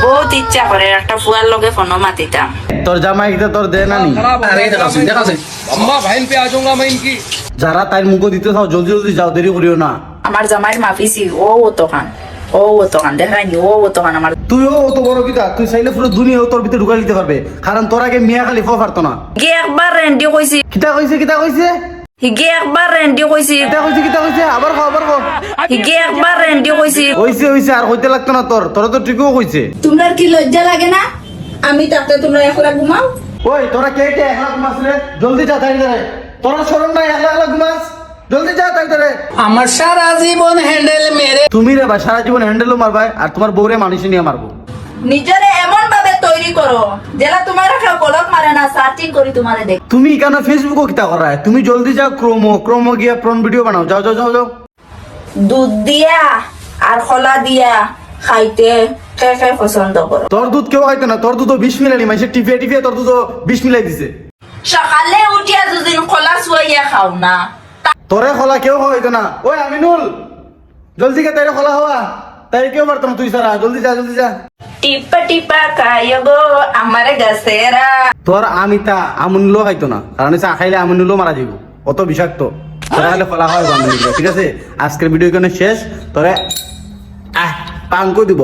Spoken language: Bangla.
বহুত ইচ্ছা করে একটা ফুয়ার লগে ফোনও মাতিতাম। তোর জামাই কিটা তোর দে না নি? अम्मा बहन पे आ जाऊंगा मैं इनकी। যারা তাই মুখ দিতে চাও জলদি জলদি যাও, দেরি করিও না। আমার জামাইয়ের মাফিছি ও তখন দেখাইনি ও তখন আমার তুইও অত বড় কিটা, তুই চাইলে পুরো দুনিয়াও তোর ভিতরে ঢুকাই দিতে পারবে, কারণ তোর আগে মিয়া খালি ফ পারতো না। হিগে একবার রেন্ডি কইছি কিটা কইছে হিগে একবার রেন্ডি কইছি কিটা কইছে আবার কো হিগে একবার রেন্ডি কইছি। হইছে আর কইতে লাগতো না, তোর তো ঠিকও কইছে। তোমরা কি লজ্জা লাগে না? আমি তাতে তোমরা একলা ঘুমাও। ওই তোরা কে একলা ঘুমাস রে? জলদি যা তাই রে, তোরা শরম নাই একলা ঘুমাস? জলদি যা তাই রে। আমার সারা জীবন হ্যান্ডেল মেরে তুমি রে ভাই সারা জীবন হ্যান্ডেলও মারবা, আর তোমার বউরে মানুষ নিয়ে মারবো। নিজরে এমন ভাবে তৈরি করো যেটা তোমার কেউ পলক মারে না, সার্চিং করি তোমারে দেখ। তুমি কেন ফেসবুকও কিতা করায়? তুমি জলদি যাও ক্রোমো গিয়া প্রন ভিডিও বানাও, যাও যাও যাও যাও। দুধ দিয়া আর খোলা দিয়া খাইতে কে পছন্দ করো? তোর দুধ কেউ খাইতো না, তোর দুধও 20 মিলাই মাইসে টিফে তোর দুধও 20 মিলাই দিছে। সকালে উঠিয়া দুদিন খোলা শুয়াইয়া খাও না। তোরে খোলা কেউ খাইতো না। ওই আমিনুল জলদি কে তাইরে খোলা হওয়া, তাই কেউ পারতো না তুই সারা, জলদি যা। টিপা টিপা খাইও গো আমার গাছেরা। তোর আমিতা আমুনুলও খাইতো না, কারণ চা খাইলে আমুনুলও মারা যাবো, অত বিষাক্ত। তোরা খাইলে খোলা হয় আমুনুল। ঠিক আছে, আজকের ভিডিও এখানে শেষ। তোরে পাঙ্কও দিব।